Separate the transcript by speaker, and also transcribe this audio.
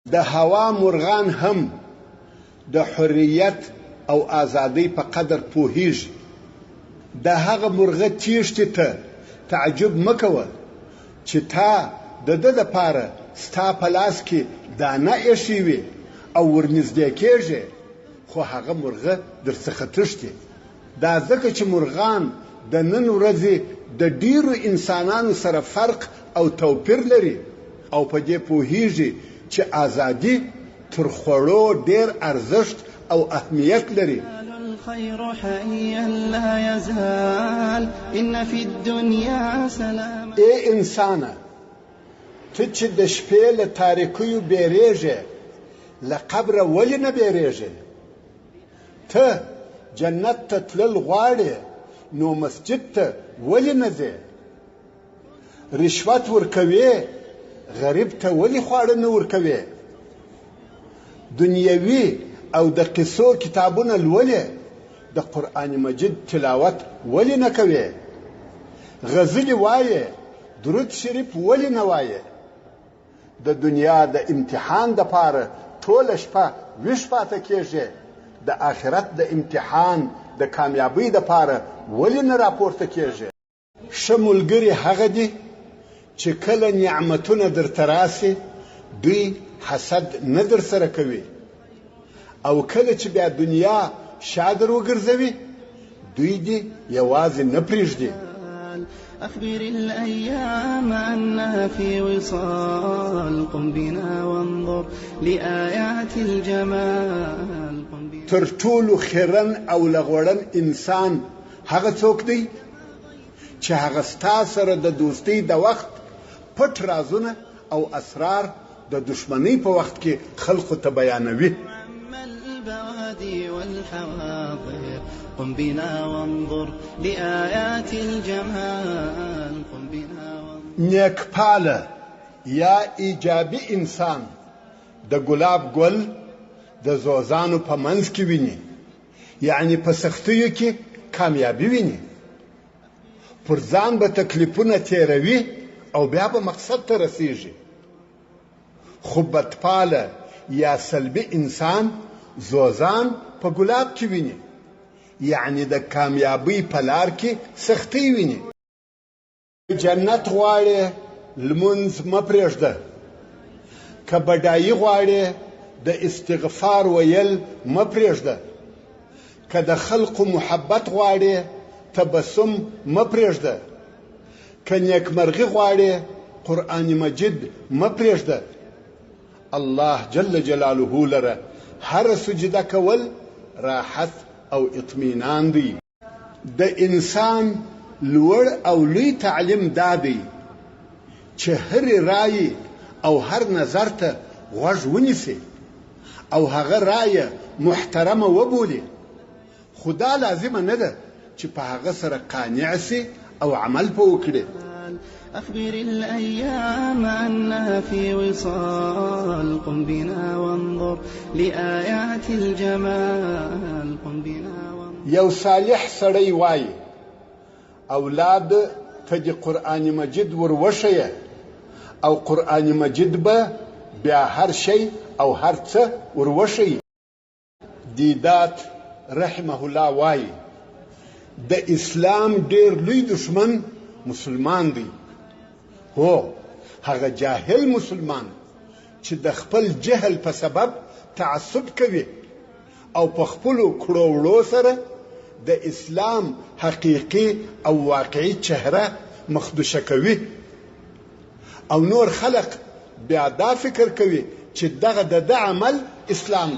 Speaker 1: د هوا مرغان هم د حریت او ازادۍ په قدر پوهیږي. د هغه مرغه تیښتې ته تعجب مکوه چې تا د ده دپاره ستا په لاس کې دانه ایښې وي او ورنږدې کېږي، خو هغه مرغه درڅخه تښتي. دا ځکه چې مرغان د نن ورځې د ډیرو انسانانو سره فرق او توپیر لري او په دې پوهیږي چې ازادي تر خوړو ډیر ارزښت او اهمیت لري.
Speaker 2: الخير حيا لا يزال إن في الدنيا سلام.
Speaker 1: ای انسانه، ته چې د شپې له تاریکیو بیریږې، له قبره ولې نه بیریږې؟ ته جنت ته تلل غواړې، نو مسجد ته ولې نه ځې؟ رشوت ورکوې، غریب ته ولې خواړه نه ورکوې؟ دنیوي او د قصو کتابونه لولې، د قرآن مجید تلاوت ولې نه کوې؟ غزلې وایې، درود شریف ولې نه وایې؟ د دنیا د امتحان دپاره ټوله شپه ویښ پاته کېږې، د آخرت د امتحان د کامیابۍ دپاره ولې نه راپورته کېږې؟ ښه ملګري هغه دي چې کله نعمتونه درته راسي دوی حسد نه در سره کوي، او کله چې بیا دنیا شا در وګرځوي دوی دې یوازې نه پرېږدي.
Speaker 2: أخبر الأيام أنها في وصال، قم بنا وانظر لآيات الجمال.
Speaker 1: تر ټولو خیرن او لغوړن انسان هغه څوک دی چې هغه ستا سره د دوستۍ د وخت پټ رازونه او اسرار د دشمنۍ په وخت کې خلقو ته بیانوي.
Speaker 2: والحواضر قم بنا وانظر لآيات الجمال. قم بنا وانظر.
Speaker 1: نیکپاله یا ایجابي انسان د ګلاب ګل د زوزانو په منځ کې ویني، یعنی په سختیو کې کامیابي ویني. پر ځان به تکلیفونه تیروي او بیا به مقصد ته رسیږي. خو بدپاله یا سلبي انسان زوزان په ګلاب کې ویني، یعنی د کامیابۍ په لار کې سختۍ ویني. جنت غواړې لمونځ مه پرېږده، که بډایي غواړې د استغفار ویل مه پرېږده، که د خلقو محبت غواړې تبسم مه پرېږده، که نیکمرغي غواړې قرآن مجید مه پرېږده. الله جل جلاله لره هر سجده کول راحت او اطمینان دی. د انسان لوړ او لوی تعلیم دا دی چې هر رای او هر نظر ته غوږ ونیسي او هغه رای محترمه وبولي، خو دا لازمه نه ده چې په هغه سره قانع سي او عمل په وکړي.
Speaker 2: أخبر الأيام أنها في وصال، قم بنا وانظر لآيات الجمال. قم بنا وانظر.
Speaker 1: یو صالح سړی وایي اولاد ته د قرآن مجید وروښیه او قرآن مجید به بیا هر شی او هر څه وروښیي. دیدات رحمه الله وایي د اسلام ډیر لوی دشمن مسلمان دی. هو هغه جاهل مسلمان چې د خپل جهل په سبب تعصب کوي او په خپلو کړو وړو سره د اسلام حقیقي او واقعي چهره مخدوشه کوي، او نور خلق بیا دا فکر کوي چې دغه د عمل اسلام